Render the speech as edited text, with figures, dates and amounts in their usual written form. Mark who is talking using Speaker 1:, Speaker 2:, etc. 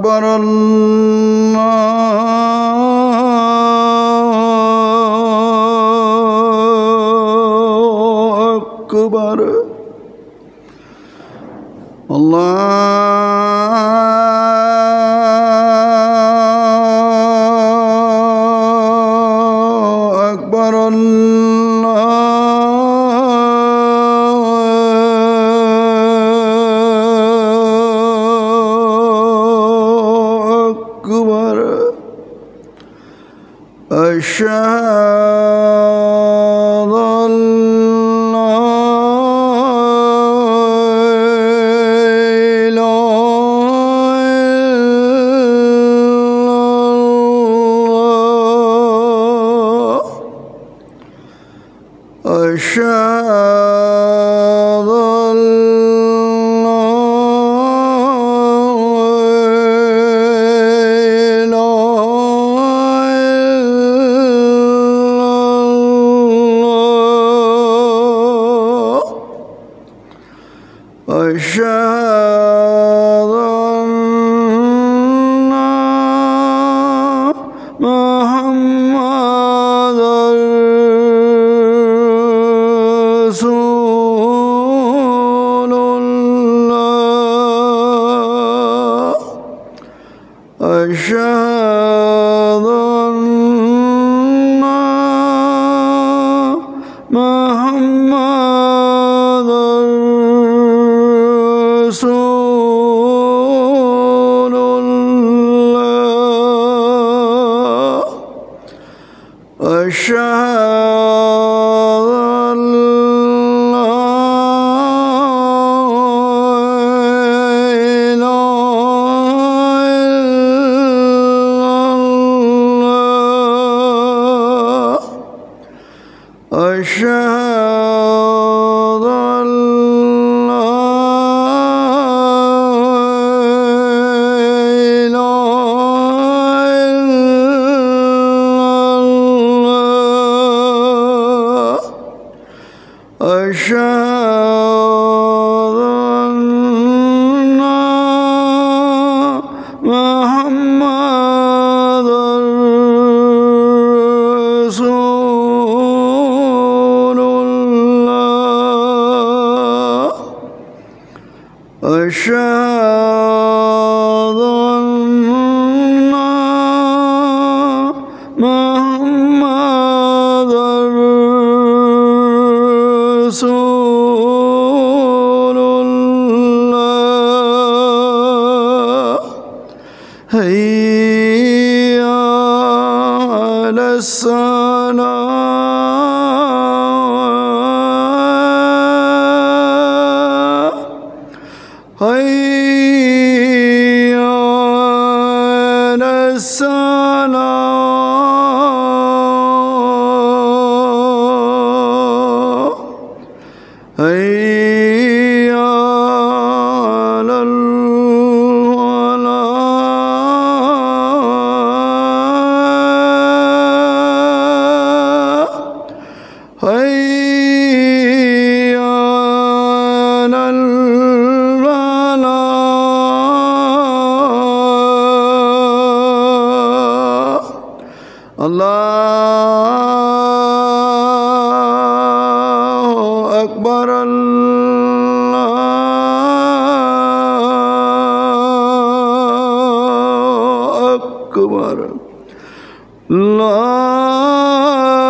Speaker 1: أكبر الله أكبر الله أكبر الله أكبر أشهد أن لا إله إلا الله أشهد أن لا أشهد أن محمدًا رسول الله أشهد أن محمدًا رسول الله أشهد أن لا إله إلا الله أشهد أن لا أشهد أن محمدًا رسول الله أشهد أن محمدًا رسول الله حي على الصلاة حي على الصلاة حي على الفلاح حي على الفلاح الله أكبر الله أكبر الله